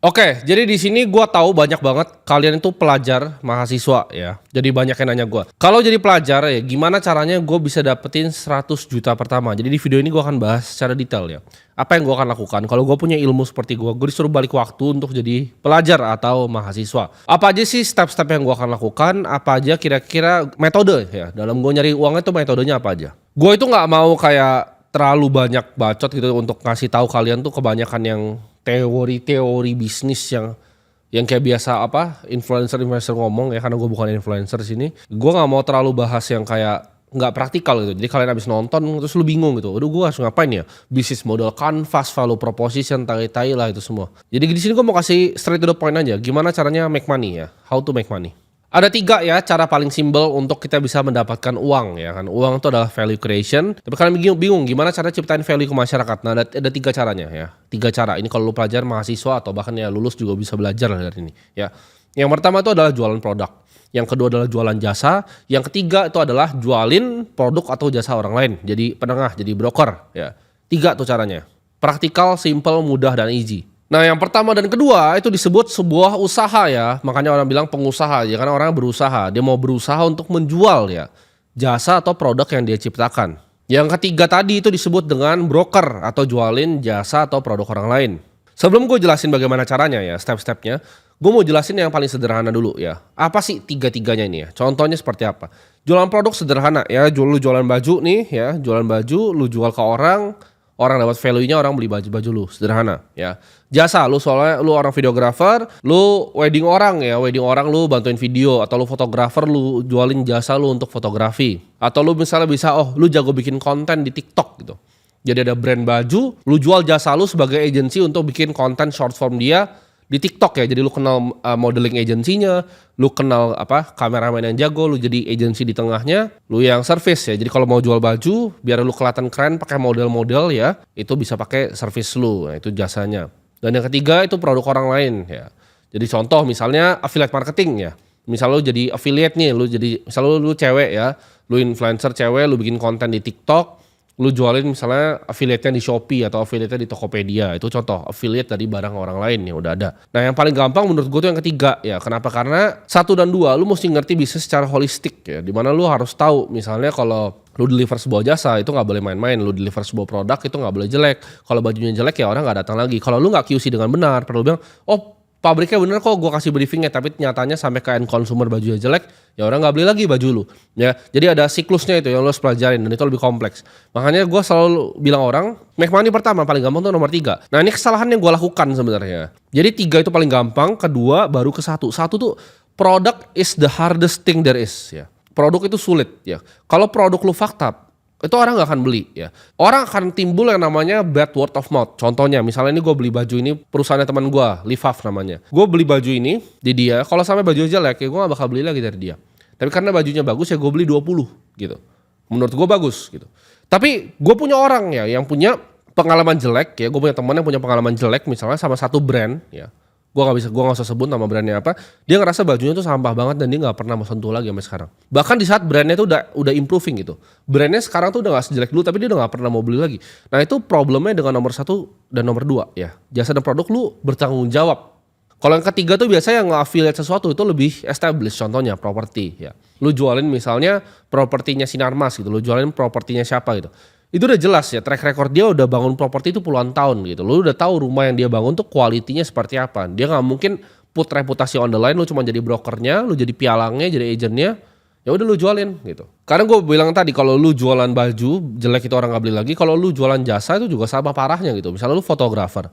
Oke, jadi di sini gua tahu banyak banget kalian itu pelajar, mahasiswa ya. Jadi banyak yang nanya gua. Kalau jadi pelajar ya gimana caranya gue bisa dapetin 100 juta pertama. Jadi di video ini gua akan bahas secara detail ya. Apa yang gua akan lakukan kalau gue punya ilmu seperti gue disuruh balik waktu untuk jadi pelajar atau mahasiswa. Apa aja sih step-step yang gua akan lakukan? Apa aja kira-kira metode ya dalam gue nyari uangnya itu metodenya apa aja? Gue itu nggak mau kayak terlalu banyak bacot gitu untuk ngasih tahu kalian tuh kebanyakan yang teori-teori bisnis yang kayak biasa apa influencer ngomong ya, karena gue bukan influencer di sini. Gue nggak mau terlalu bahas yang kayak nggak praktikal gitu. Jadi kalian habis nonton terus lu bingung gitu. Aduh gue harus ngapain ya? Bisnis model canvas, value proposition, tai-tai lah itu semua. Jadi di sini gue mau kasih straight to the point aja. Gimana caranya make money ya? How to make money? Ada 3 ya cara paling simpel untuk kita bisa mendapatkan uang ya kan. Uang itu adalah value creation. Tapi kalian bingung gimana cara ciptain value ke masyarakat. Nah ada 3 caranya ya. 3 cara. Ini kalau lu pelajar, mahasiswa atau bahkan ya lulus juga bisa belajar lah dari ini ya. Yang pertama itu adalah jualan produk. Yang kedua adalah jualan jasa. Yang ketiga itu adalah jualin produk atau jasa orang lain. Jadi penengah, jadi broker ya. 3 tuh caranya. Praktikal, simple, mudah dan easy. Nah yang pertama dan kedua itu disebut sebuah usaha ya. Makanya orang bilang pengusaha ya, karena orang berusaha. Dia mau berusaha untuk menjual ya jasa atau produk yang dia ciptakan. Yang ketiga tadi itu disebut dengan broker atau jualin jasa atau produk orang lain. Sebelum gue jelasin bagaimana caranya ya, step-stepnya, gue mau jelasin yang paling sederhana dulu ya. Apa sih 3-tiganya ini ya? Contohnya seperti apa? Jualan produk sederhana ya, lu jualan baju nih ya, jualan baju, lu jual ke orang dapat value-nya, orang beli baju lu, sederhana ya. Jasa, lu soalnya lu orang videografer, lu wedding orang lu bantuin video, atau lu fotografer lu jualin jasa lu untuk fotografi. Atau lu misalnya bisa lu jago bikin konten di TikTok gitu. Jadi ada brand baju, lu jual jasa lu sebagai agensi untuk bikin konten short form dia di TikTok ya. Jadi lu kenal modeling agensinya, lu kenal kameramen yang jago, lu jadi agensi di tengahnya, lu yang service ya. Jadi kalau mau jual baju biar lu kelihatan keren pakai model-model ya, itu bisa pakai service lu. Nah, itu jasanya. Dan yang ketiga itu produk orang lain ya. Jadi contoh misalnya affiliate marketing ya. Misal lu jadi affiliate nih, misal lu cewek ya, lu influencer cewek, lu bikin konten di TikTok, lu jualin misalnya affiliate-nya di Shopee atau affiliate-nya di Tokopedia. Itu contoh affiliate dari barang orang lain yang udah ada. Nah yang paling gampang menurut gue tuh yang ketiga ya. Kenapa? Karena 1 dan 2 lu mesti ngerti bisnis secara holistik ya. Dimana lu harus tahu misalnya kalau lu deliver sebuah jasa itu nggak boleh main-main. Lu deliver sebuah produk itu nggak boleh jelek. Kalau bajunya jelek ya orang nggak datang lagi. Kalau lu nggak QC dengan benar, perlu bilang pabriknya bener kok, gue kasih briefingnya, tapi nyatanya sampai ke end consumer bajunya jelek, ya orang nggak beli lagi baju lu. Ya, jadi ada siklusnya itu yang lu harus pelajarin dan itu lebih kompleks. Makanya gue selalu bilang orang, make money pertama paling gampang tuh nomor 3. Nah ini kesalahan yang gue lakukan sebenarnya. Jadi 3 itu paling gampang, kedua baru ke 1. 1 tuh product is the hardest thing there is ya. Produk itu sulit ya. Kalau produk lu fucked up, itu orang gak akan beli ya. Orang akan timbul yang namanya bad word of mouth. Contohnya misalnya ini gue beli baju ini, perusahaannya teman gue, Livaf namanya. Gue beli baju ini di dia, kalau sampai baju jelek ya gue gak bakal beli lagi dari dia. Tapi karena bajunya bagus ya gue beli 20 gitu. Menurut gue bagus gitu. Tapi gue punya orang ya yang punya pengalaman jelek ya. Gue punya teman yang punya pengalaman jelek misalnya sama satu brand ya. Gue gak usah sebut nama brandnya apa. Dia ngerasa bajunya tuh sampah banget dan dia gak pernah mau sentuh lagi sampai sekarang. Bahkan di saat brandnya tuh udah improving gitu. Brandnya sekarang tuh udah gak sejelek dulu, tapi dia udah gak pernah mau beli lagi. Nah itu problemnya dengan nomor 1 dan nomor 2 ya. Jasa dan produk lu bertanggung jawab. Kalau yang ketiga tuh biasanya yang nge-affiliate sesuatu itu lebih established. Contohnya properti ya. Lu jualin misalnya propertinya Sinarmas gitu. Lu jualin propertinya siapa gitu. Itu udah jelas ya, track record dia udah bangun properti itu puluhan tahun gitu. Lu udah tahu rumah yang dia bangun tuh kualitinya seperti apa. Dia gak mungkin put reputasi on the line, lu cuma jadi brokernya, lu jadi pialangnya, jadi agentnya. Ya udah lu jualin gitu. Karena gue bilang tadi kalau lu jualan baju jelek itu orang gak beli lagi. Kalau lu jualan jasa itu juga sama parahnya gitu. Misalnya lu fotografer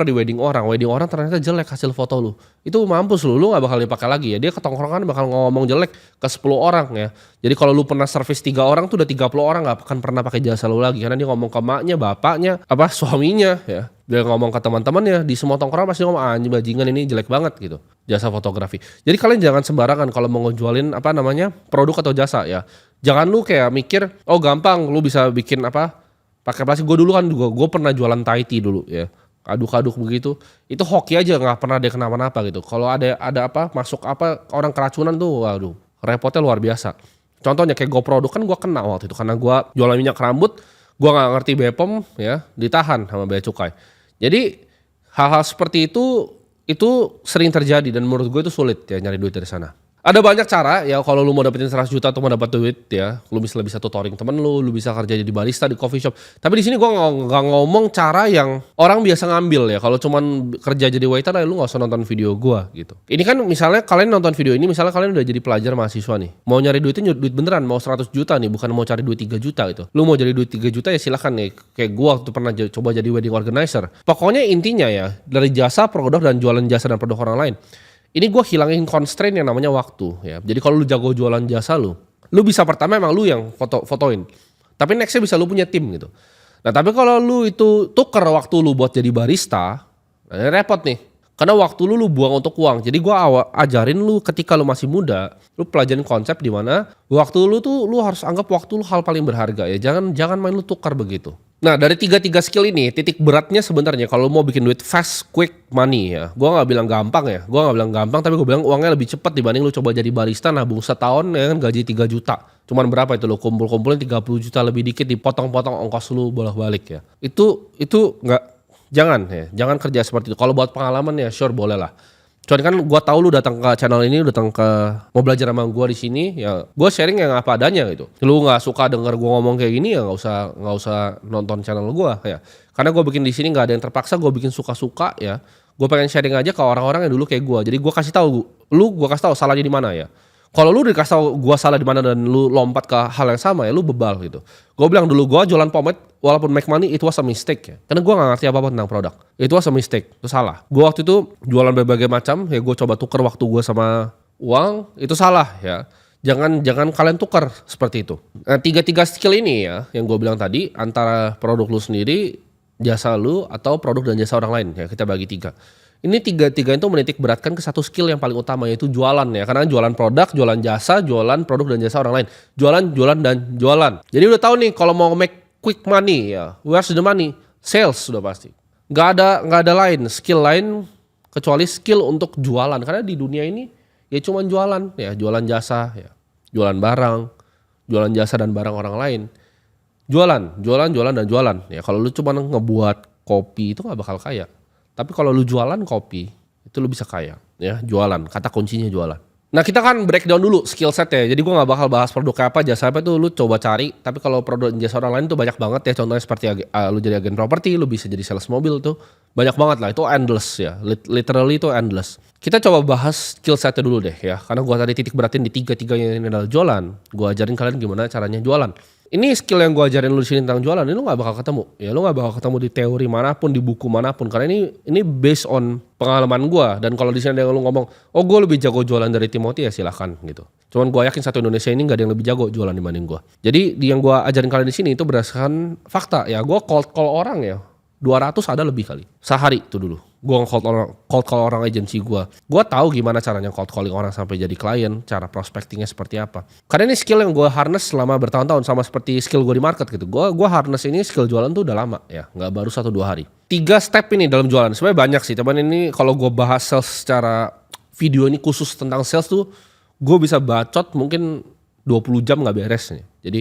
di wedding orang ternyata jelek hasil foto lu. Itu mampus lu gak bakal dipakai lagi ya. Dia ketongkrongan bakal ngomong jelek ke 10 orang ya. Jadi kalau lu pernah service 3 orang tuh udah 30 orang gak akan pernah pakai jasa lu lagi. Karena dia ngomong ke maknya, bapaknya, suaminya ya. Dia ngomong ke teman-temannya, di semua tongkrongan pasti ngomong anjing bajingan ini jelek banget gitu. Jasa fotografi. Jadi kalian jangan sembarangan kalau mau ngejualin produk atau jasa ya. Jangan lu kayak mikir, gampang lu bisa bikin pakai plastik. Gue dulu kan juga gue pernah jualan Thai tea dulu ya. Aduk-aduk begitu. Itu hoki aja nggak pernah ada kenapa-napa gitu. Kalau ada masuk orang keracunan tuh waduh, repotnya luar biasa. Contohnya kayak GoPro kan gue kena waktu itu karena gue jualan minyak rambut, gue nggak ngerti BPOM ya, ditahan sama bea cukai. Jadi Hal-hal seperti itu sering terjadi dan menurut gue itu sulit ya nyari duit dari sana. Ada banyak cara ya kalau lu mau dapetin 100 juta atau mau dapat duit ya, lu bisa tutoring temen lu bisa kerja jadi barista di coffee shop. Tapi di sini gua nggak ngomong cara yang orang biasa ngambil ya. Kalau cuman kerja jadi waiter ya lu nggak usah nonton video gua gitu. Ini kan misalnya kalian nonton video ini, misalnya kalian udah jadi pelajar mahasiswa nih, mau nyari duitnya duit beneran, mau 100 juta nih, bukan mau cari duit 3 juta gitu. Lu mau jadi duit 3 juta ya silakan nih. Kayak gua waktu pernah coba jadi wedding organizer. Pokoknya intinya ya dari jasa, produk dan jualan jasa dan produk orang lain. Ini gue hilangin constraint yang namanya waktu ya. Jadi kalau lu jago jualan jasa lu bisa pertama emang lu yang fotoin. Tapi nextnya bisa lu punya tim gitu. Nah tapi kalau lu itu tuker waktu lu buat jadi barista, nah ini repot nih. Karena waktu lu buang untuk uang. Jadi gue ajarin lu ketika lu masih muda, lu pelajarin konsep di mana waktu lu tuh lu harus anggap waktu lu hal paling berharga ya. Jangan main lu tukar begitu. Nah dari tiga skill ini titik beratnya sebenarnya kalau mau bikin duit fast quick money ya, gue nggak bilang gampang ya, tapi gue bilang uangnya lebih cepat dibanding lu coba jadi barista nabung setahun ya kan gaji 3 juta, cuman berapa itu lo kumpulin 30 juta lebih dikit dipotong-potong ongkos lu bolak-balik ya, itu nggak, jangan kerja seperti itu. Kalau buat pengalaman ya sure boleh lah. Cuman kan gue tahu lu datang ke channel ini, mau belajar sama gue di sini, ya gue sharing yang apa adanya gitu. Lu nggak suka denger gue ngomong kayak gini ya nggak usah nonton channel gue ya. Karena gue bikin di sini nggak ada yang terpaksa, gue bikin suka-suka ya. Gue pengen sharing aja ke orang-orang yang dulu kayak gue. Jadi gue kasih tahu salahnya di mana ya. Kalau lu dikasih tahu gue salah di mana dan lu lompat ke hal yang sama ya lu bebal gitu. Gue bilang dulu gue jualan pomade walaupun make money it was a mistake ya. Karena gue gak ngerti apa-apa tentang produk. Itu was a mistake, itu salah. Gue waktu itu jualan berbagai macam ya, gue coba tuker waktu gue sama uang, itu salah ya. Jangan kalian tukar seperti itu. Nah, tiga skill ini ya yang gue bilang tadi, antara produk lu sendiri, jasa lu atau produk dan jasa orang lain ya, kita bagi 3. Ini tiga itu menitik beratkan ke satu skill yang paling utama yaitu jualan ya. Karena jualan produk, jualan jasa, jualan produk dan jasa orang lain. Jualan. Jadi udah tahu nih kalau mau make quick money ya, where's the money? Sales sudah pasti. Gak ada lain, skill lain kecuali skill untuk jualan. Karena di dunia ini ya cuma jualan ya, jualan jasa ya, jualan barang, jualan jasa dan barang orang lain. Jualan dan jualan. Ya kalau lu cuma ngebuat kopi itu gak bakal kaya. Tapi kalau lu jualan kopi, itu lu bisa kaya ya, jualan. Kata kuncinya jualan. Nah kita kan breakdown dulu skill set ya. Jadi gue gak bakal bahas produk kayak apa, jasa apa itu lu coba cari. Tapi kalau produk jasa orang lain tuh banyak banget ya. Contohnya seperti lu jadi agen properti, lu bisa jadi sales mobil tuh. Banyak banget lah, itu endless ya. Literally itu endless. Kita coba bahas skill setnya dulu deh ya. Karena gue tadi titik beratin di tiga-tiganya ini adalah jualan. Gue ajarin kalian gimana caranya jualan. Ini skill yang gue ajarin lu di sini tentang jualan, ini lu gak bakal ketemu. Ya lu gak bakal ketemu di teori manapun, di buku manapun. Karena ini based on pengalaman gue. Dan kalau di sini ada yang lu ngomong, oh gue lebih jago jualan dari Timothy ya silahkan gitu. Cuman gue yakin satu Indonesia ini gak ada yang lebih jago jualan dibanding gue. Jadi yang gue ajarin kalian di sini itu berdasarkan fakta. Ya gue cold call orang ya, 200 ada lebih kali. Sehari itu dulu. Gue cold call orang agensi gue. Gue tahu gimana caranya cold calling orang sampai jadi klien, cara prospectingnya seperti apa. Karena ini skill yang gue harness selama bertahun-tahun, sama seperti skill gue di market gitu. Gue harness ini skill jualan tuh udah lama ya, nggak baru 1-2 hari. 3 step ini dalam jualan, sebenarnya banyak sih. Teman ini kalau gue bahas sales secara video ini khusus tentang sales tuh, gue bisa bacot mungkin 20 jam nggak beres nih. Jadi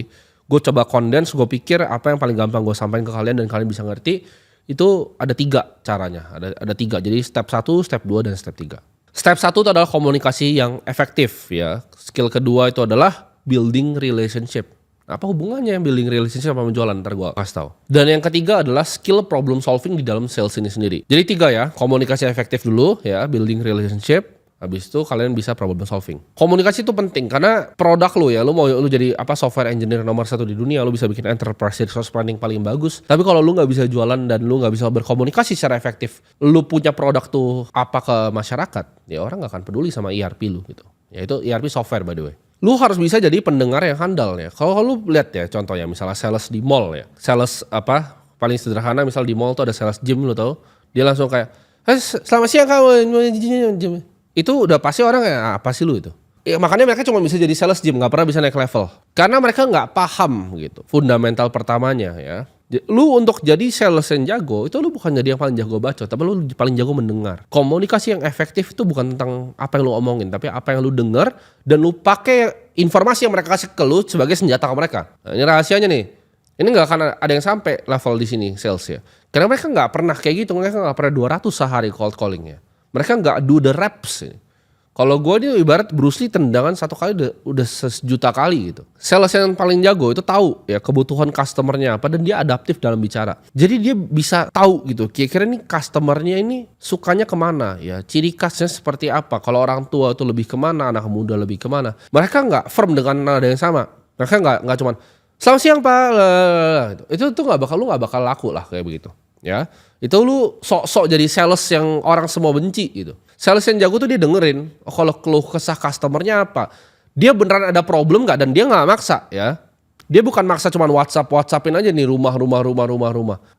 gue coba condense, gue pikir apa yang paling gampang gue sampaikan ke kalian dan kalian bisa ngerti. Itu ada 3 caranya, ada 3. Jadi step 1, step 2, dan step 3. Step 1 itu adalah komunikasi yang efektif ya. Skill kedua itu adalah building relationship. Apa hubungannya building relationship sama jualan? Ntar gue kasih tau. Dan yang ketiga adalah skill problem solving di dalam sales ini sendiri. Jadi 3 ya, komunikasi efektif dulu ya, building relationship. Habis itu kalian bisa problem solving. Komunikasi itu penting karena produk lu ya, lu jadi software engineer nomor 1 di dunia, lu bisa bikin enterprise resource planning paling bagus. Tapi kalau lu nggak bisa jualan dan lu nggak bisa berkomunikasi secara efektif, lu punya produk tuh apa ke masyarakat, ya orang nggak akan peduli sama ERP lu gitu. Ya itu ERP software by the way. Lu harus bisa jadi pendengar yang handal ya. Kalau lu lihat ya contohnya misalnya sales di mall ya, sales paling sederhana misal di mall tuh ada sales gym lu tahu, dia langsung kayak, selamat siang kamu. Itu udah pasti orang ya apa sih lu itu. Ya, makanya mereka cuma bisa jadi sales gym, nggak pernah bisa naik level. Karena mereka nggak paham gitu fundamental pertamanya ya. Lu untuk jadi sales yang jago itu lu bukan jadi yang paling jago bacot, tapi lu paling jago mendengar. Komunikasi yang efektif itu bukan tentang apa yang lu omongin, tapi apa yang lu dengar dan lu pakai informasi yang mereka kasih ke lu sebagai senjata ke mereka. Nah, ini rahasianya nih. Ini nggak akan ada yang sampai level di sini sales ya. Karena mereka nggak pernah kayak gitu, mereka nggak pernah 200 sehari cold calling ya. Mereka nggak do the reps ini. Kalau gue ini ibarat Bruce Lee tendangan satu kali udah sejuta kali gitu. Sales yang paling jago itu tahu ya kebutuhan customernya apa dan dia adaptif dalam bicara. Jadi dia bisa tahu gitu kira-kira nih customernya ini sukanya kemana ya. Ciri khasnya seperti apa. Kalau orang tua itu lebih kemana, anak muda lebih kemana. Mereka nggak firm dengan nada yang sama. Mereka nggak cuman selamat siang pak. Itu tuh lu nggak bakal laku lah kayak begitu. Ya itu lu sok-sok jadi sales yang orang semua benci gitu. Sales yang jago tuh dia dengerin, kalau keluh kesah customernya apa. Dia beneran ada problem gak dan dia gak maksa ya. Dia bukan maksa cuman WhatsAppin aja nih rumah.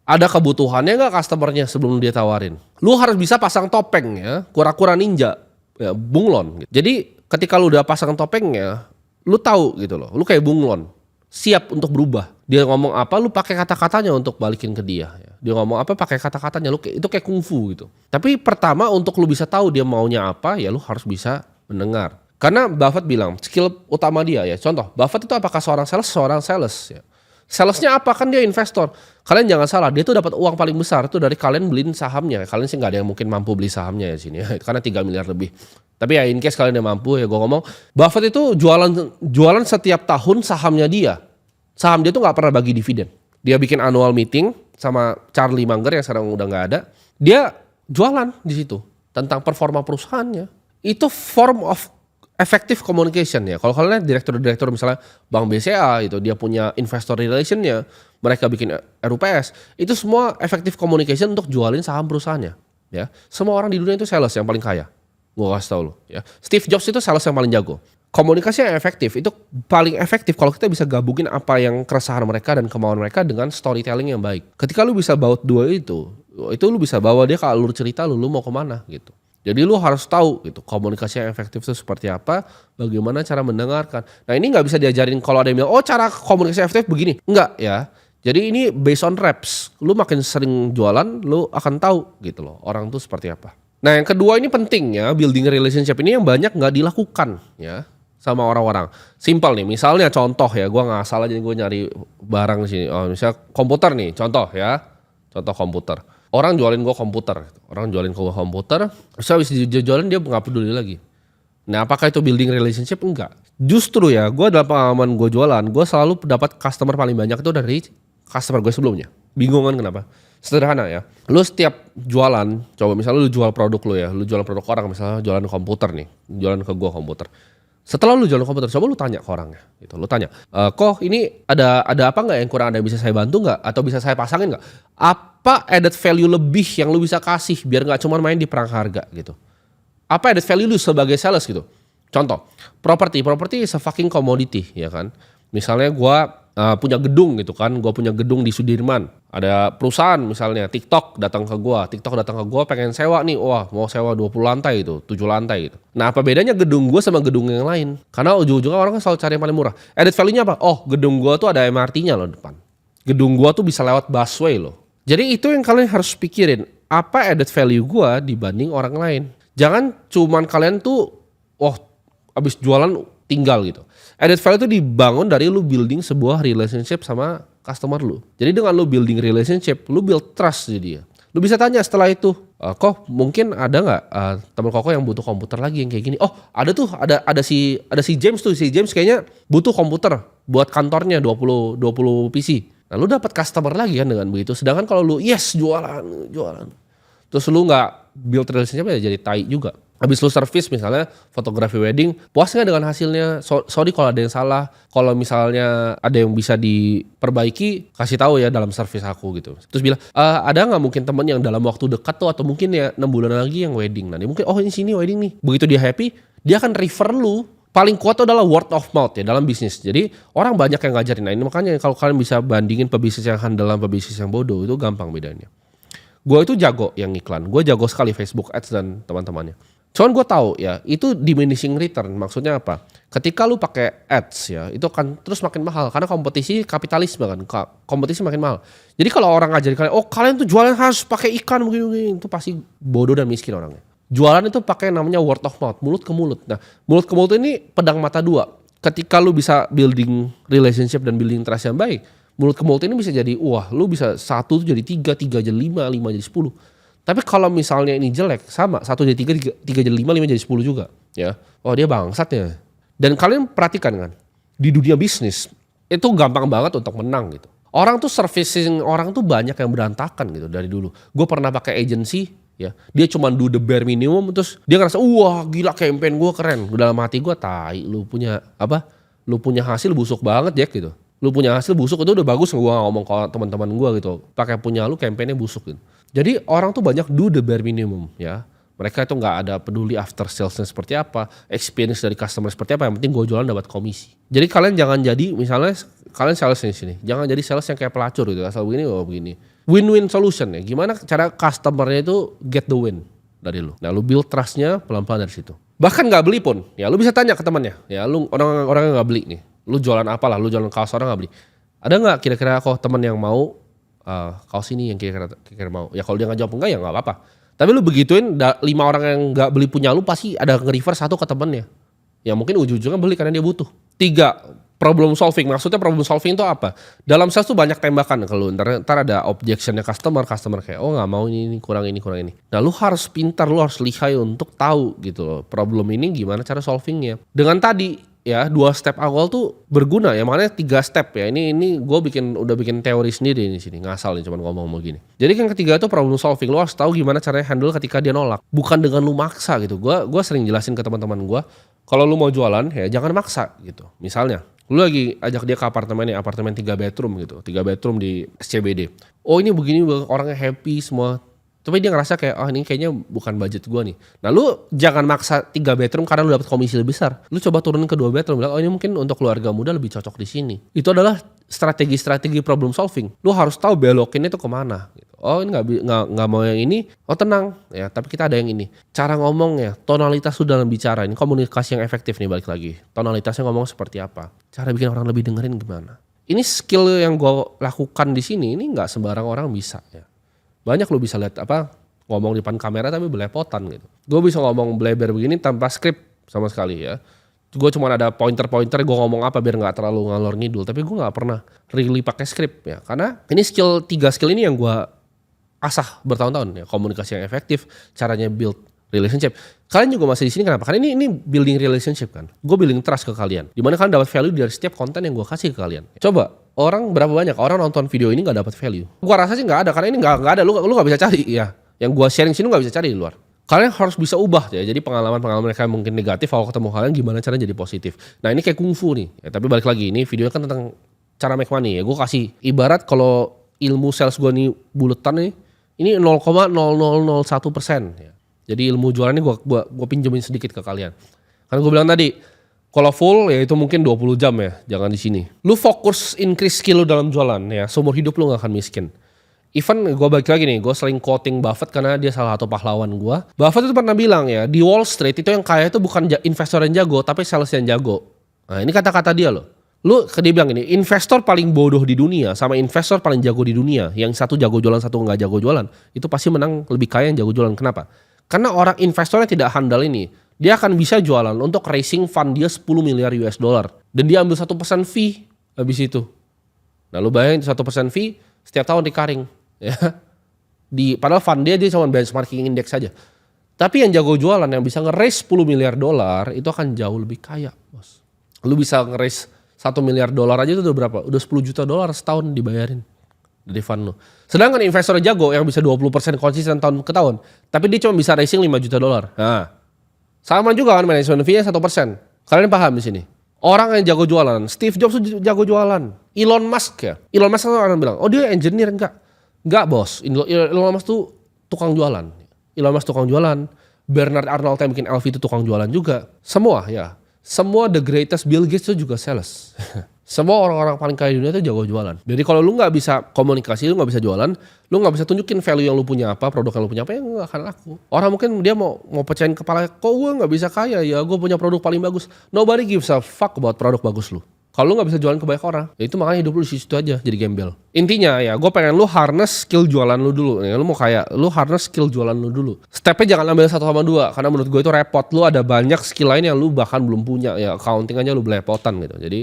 Ada kebutuhannya gak customernya sebelum dia tawarin. Lu harus bisa pasang topeng ya, kura-kura ninja, ya, bunglon. Jadi ketika lu udah pasang topengnya, lu tahu gitu loh, lu kayak bunglon. Siap untuk berubah. Dia ngomong apa, lu pakai kata-katanya untuk balikin ke dia. Dia ngomong apa, pakai kata-katanya. Itu kayak kungfu gitu. Tapi pertama untuk lu bisa tahu dia maunya apa, ya lu harus bisa mendengar. Karena Buffett bilang skill utama dia ya. Contoh, Buffett itu apakah seorang sales ya. Salesnya apa? Kan dia investor. Kalian jangan salah, dia tuh dapat uang paling besar tuh dari kalian beliin sahamnya. Kalian sih nggak ada yang mungkin mampu beli sahamnya ya sini ya. Karena 3 miliar lebih. Tapi ya in case kalian yang mampu ya gue ngomong, Buffett itu jualan setiap tahun sahamnya dia. Saham dia tuh nggak pernah bagi dividen. Dia bikin annual meeting sama Charlie Munger yang sekarang udah nggak ada. Dia jualan di situ tentang performa perusahaannya. Itu form of effective communication ya. Kalau kalian lihat direktur misalnya Bank BCA itu dia punya investor relationnya, mereka bikin RUPS, itu semua effective communication untuk jualin saham perusahaannya. Ya, semua orang di dunia itu sales yang paling kaya. Gue kasih tau lo ya. Steve Jobs itu sales yang paling jago. Komunikasi yang efektif itu paling efektif kalau kita bisa gabungin apa yang keresahan mereka dan kemauan mereka dengan storytelling yang baik. Ketika lu bisa bawa dua itu lu bisa bawa dia ke alur cerita lu mau kemana gitu. Jadi lu harus tahu gitu komunikasi yang efektif itu seperti apa, bagaimana cara mendengarkan. Nah ini nggak bisa diajarin kalau ada yang bilang, oh cara komunikasi efektif begini. Enggak ya. Jadi ini based on reps. Lu makin sering jualan, lu akan tahu gitu loh orang tuh seperti apa. Nah yang kedua ini penting ya, building relationship ini yang banyak nggak dilakukan ya sama orang-orang. Simpel nih, misalnya contoh ya, gue nggak salah jadi gue nyari barang di sini. Oh, misalnya komputer nih, contoh komputer. Orang jualin gue komputer, terus habis jualin dia nggak peduli lagi. Nah apakah itu building relationship? Enggak. Justru ya, gue dalam pengalaman gue jualan, gue selalu dapat customer paling banyak itu dari customer gue sebelumnya. Bingung kan kenapa? Sederhana ya, lu setiap jualan, coba misalnya lu jual produk lu ya, lu jualan produk orang misalnya jualan komputer nih, jualan ke gue komputer. Setelah lu jualan komputer, coba lu tanya ke orangnya, gitu. Lu tanya, kok ini ada apa nggak yang kurang, ada yang bisa saya bantu nggak, atau bisa saya pasangin nggak? Apa added value lebih yang lu bisa kasih biar nggak cuma main di perang harga gitu? Apa added value lu sebagai sales gitu? Contoh, property is a fucking commodity ya kan. Misalnya gua punya gedung gitu kan, gue punya gedung di Sudirman, ada perusahaan misalnya TikTok datang ke gue pengen sewa nih, wah mau sewa 20 lantai itu, 7 lantai gitu. Nah apa bedanya gedung gue sama gedung yang lain? Karena ujung-ujungnya orang kan selalu cari yang paling murah. Added value-nya apa? Oh gedung gue tuh ada MRT-nya loh depan. Gedung gue tuh bisa lewat busway loh. Jadi itu yang kalian harus pikirin, apa added value gue dibanding orang lain. Jangan cuman kalian tuh, abis jualan tinggal gitu. Added value itu dibangun dari lu building sebuah relationship sama customer lu. Jadi dengan lu building relationship, lu build trust di dia. Lu bisa tanya setelah itu, kok mungkin ada nggak teman Koko yang butuh komputer lagi yang kayak gini? Oh ada tuh, ada si James tuh, si James kayaknya butuh komputer buat kantornya 20 PC. Nah lu dapat customer lagi kan dengan begitu. Sedangkan kalau lu jualan, terus lu nggak build relationship ya jadi tai juga. Habis lu service misalnya fotografi wedding, puas nggak dengan hasilnya? Sorry kalau ada yang salah. Kalau misalnya ada yang bisa diperbaiki, kasih tahu ya dalam service aku gitu. Terus bilang, ada nggak mungkin temen yang dalam waktu dekat tuh atau mungkin ya 6 bulan lagi yang wedding. Nah mungkin ini sini wedding nih. Begitu dia happy, dia akan refer lu. Paling kuat itu adalah word of mouth ya dalam bisnis. Jadi orang banyak yang ngajarin. Nah ini makanya kalau kalian bisa bandingin pebisnis yang handal sama pebisnis yang bodoh, itu gampang bedanya. Gue itu jago yang iklan. Gue jago sekali Facebook Ads dan teman-temannya. Cuman gue tahu ya itu diminishing return, maksudnya apa? Ketika lu pakai ads ya itu kan terus makin mahal karena kompetisi kapitalisme kan, kompetisi makin mahal. Jadi kalau orang ngajarin kalian, kalian tuh jualan harus pakai iklan begini, itu pasti bodoh dan miskin orangnya. Jualan itu pakai namanya word of mouth, mulut ke mulut. Nah mulut ke mulut ini pedang mata dua. Ketika lu bisa building relationship dan building trust yang baik, Mulut ke mulut ini bisa jadi, wah lu bisa 1 tuh jadi 3, 3 jadi 5, 5 jadi 10. Tapi kalau misalnya ini jelek, sama 1 jadi 3, 3 jadi 5, 5 jadi 10 juga. Ya, oh dia bangsat ya. Dan kalian perhatikan kan, di dunia bisnis itu gampang banget untuk menang gitu. Orang tuh servicing orang tuh banyak yang berantakan gitu dari dulu. Gue pernah pakai agency, ya dia cuma do the bare minimum, terus dia ngerasa wah gila campaign gue keren. Dalam hati gue, tai lu punya apa? Lu punya hasil busuk banget Jack gitu. Lu punya hasil busuk itu udah bagus, gue ngomong ke teman-teman gue gitu. Pakai punya lu campaignnya busuk gitu. Jadi orang tuh banyak do the bare minimum ya. Mereka itu nggak ada peduli after salesnya seperti apa, experience dari customer seperti apa, yang penting gue jualan dapat komisi. Jadi kalian jangan jadi, misalnya kalian sales di sini, jangan jadi sales yang kayak pelacur gitu, asal begini oh begini. Win-win solution ya, gimana cara customernya itu get the win dari lu. Nah lu build trustnya pelan-pelan dari situ. Bahkan nggak beli pun, ya lu bisa tanya ke temannya, ya lu orang yang nggak beli nih, lu jualan apalah, lu jualan kaos orang nggak beli. Ada nggak kira-kira kok teman yang mau kaos ini yang kira-kira mau? Ya kalau dia nggak jawab enggak ya nggak apa-apa. Tapi lu begituin 5 orang yang gak beli punya lu pasti ada nge-refer 1 ke temennya. Ya mungkin ujung-ujungnya beli karena dia butuh. 3, problem solving. Maksudnya problem solving itu apa? Dalam sales tuh banyak tembakan ke lu. Ntar ada objectionnya customer kayak oh gak mau ini kurang ini. Nah lu harus pintar, lu harus lihai untuk tahu gitu loh. Problem ini gimana cara solvingnya. Dengan tadi ya 2 step awal tuh berguna ya, makanya 3 step ya. Ini gue udah bikin teori sendiri di sini, ngasal nih cuman ngomong gini. Jadi yang ketiga tuh problem solving, lo harus tahu gimana caranya handle ketika dia nolak, bukan dengan lu maksa gitu. Gue sering jelasin ke teman-teman gue, kalau lu mau jualan ya jangan maksa gitu. Misalnya lu lagi ajak dia ke apartemen 3 bedroom gitu, 3 bedroom di SCBD. Oh ini begini orangnya happy semua. Tapi dia ngerasa kayak, oh ini kayaknya bukan budget gue nih. Nah lu jangan maksa 3 bedroom karena lu dapat komisi lebih besar. Lu coba turunin ke 2 bedroom, bilang, oh ini mungkin untuk keluarga muda lebih cocok di sini. Itu adalah strategi problem solving. Lu harus tahu belokinnya itu kemana. Oh ini nggak mau yang ini, oh tenang ya. Tapi kita ada yang ini. Cara ngomongnya, tonalitas lu dalam bicara, ini komunikasi yang efektif nih balik lagi. Tonalitasnya ngomong seperti apa? Cara bikin orang lebih dengerin gimana? Ini skill yang gue lakukan di sini, ini nggak sembarang orang bisa ya. Banyak lu bisa lihat ngomong di depan kamera tapi belepotan gitu. Gue bisa ngomong bleber begini tanpa skrip sama sekali ya. Gue cuma ada pointer-pointer gue ngomong apa biar nggak terlalu ngalor ngidul. Tapi gue nggak pernah really pakai skrip ya. Karena ini 3 skill ini yang gue asah bertahun-tahun ya. Komunikasi yang efektif, caranya build relationship. Kalian juga masih di sini kenapa? Karena ini building relationship kan. Gue building trust ke kalian. Dimana kalian dapat value dari setiap konten yang gue kasih ke kalian. Coba. Orang berapa banyak orang nonton video ini nggak dapat value? Gua rasa sih nggak ada karena ini nggak ada. Lu nggak bisa cari ya. Yang gua sharing sini nggak bisa cari di luar. Kalian harus bisa ubah ya. Jadi pengalaman mereka mungkin negatif, kalau ketemu kalian gimana caranya jadi positif. Nah ini kayak kungfu nih. Ya, tapi balik lagi ini videonya kan tentang cara make money ya. Gue kasih ibarat kalau ilmu sales gua nih buletan nih. Ini 0,0001%. Ya. Jadi ilmu jualan ini gua pinjemin sedikit ke kalian. Karena gue bilang tadi. Kalau full ya itu mungkin 20 jam ya, jangan di sini. Lu fokus increase skill lu dalam jualan ya, seumur hidup lu gak akan miskin. Even gue balik lagi nih, gue sering quoting Buffett karena dia salah satu pahlawan gue. Buffett itu pernah bilang ya, di Wall Street itu yang kaya itu bukan investor yang jago, tapi sales yang jago. Nah ini kata-kata dia loh. Dia bilang ini, investor paling bodoh di dunia sama investor paling jago di dunia. Yang satu jago jualan, satu gak jago jualan. Itu pasti menang lebih kaya yang jago jualan. Kenapa? Karena orang investornya tidak handal ini. Dia akan bisa jualan untuk raising fund dia 10 miliar US dollar. Dan dia ambil 1% fee habis itu. Nah lu bayangin 1% fee setiap tahun recurring. Ya. Padahal fund dia cuma benchmarking index saja. Tapi yang jago jualan yang bisa nge-raise 10 miliar dolar itu akan jauh lebih kaya bos. Lu bisa nge-raise 1 miliar dolar aja itu udah berapa? Udah 10 juta dolar setahun dibayarin dari fund lu. Sedangkan investor jago yang bisa 20% konsisten tahun ke tahun. Tapi dia cuma bisa raising 5 juta dolar. Nah. Sama juga kan management fee-nya 1%. Kalian paham di sini? Orang yang jago jualan, Steve Jobs tuh jago jualan. Elon Musk ya. Elon Musk tuh orang bilang, oh dia engineer enggak? Enggak bos, Elon Musk tuh tukang jualan. Elon Musk tukang jualan. Bernard Arnault yang bikin LV itu tukang jualan juga. Semua ya. Semua the greatest, Bill Gates itu juga sales. Semua orang-orang paling kaya di dunia itu jago jualan. Jadi kalau lu gak bisa komunikasi, lu gak bisa jualan, lu gak bisa tunjukin value yang lu punya apa, produk yang lu punya apa, ya gak akan laku. Orang mungkin dia mau pecahin kepala, kok gue gak bisa kaya ya, gue punya produk paling bagus. Nobody gives a fuck about produk bagus lu. Kalau lu gak bisa jualan ke banyak orang, ya itu makanya hidup lu di situ aja, jadi gembel. Intinya ya, gue pengen lu harness skill jualan lu dulu. Ya, lu mau kaya, lu harness skill jualan lu dulu. Stepnya jangan ambil 1 sama 2, karena menurut gue itu repot. Lu ada banyak skill lain yang lu bahkan belum punya. Ya accounting aja lu belepotan gitu. Jadi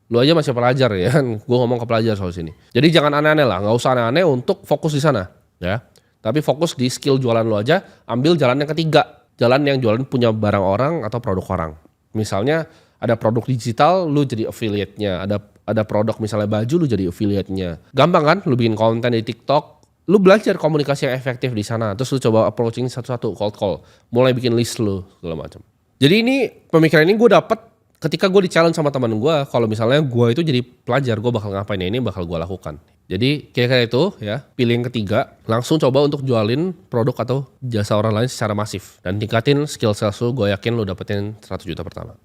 Lu aja masih pelajar ya kan, gue ngomong ke pelajar soal sini. Jadi jangan aneh-aneh lah, nggak usah aneh-aneh untuk fokus di sana ya. Tapi fokus di skill jualan lu aja, ambil jalan yang ketiga. Jalan yang jualan punya barang orang atau produk orang. Misalnya ada produk digital, lu jadi affiliate-nya. Ada produk misalnya baju, lu jadi affiliate-nya. Gampang kan, lu bikin konten di TikTok, lu belajar komunikasi yang efektif di sana. Terus lu coba approaching satu-satu, cold call. Mulai bikin list lu, segala macam. Jadi ini pemikiran ini gue dapet ketika gue di-challenge sama teman gue, kalau misalnya gue itu jadi pelajar, gue bakal ngapain ya, ini bakal gue lakukan. Jadi kira-kira itu ya, pilih yang ketiga, langsung coba untuk jualin produk atau jasa orang lain secara masif. Dan tingkatin skill sales lu, gue yakin lu dapetin 100 juta pertama.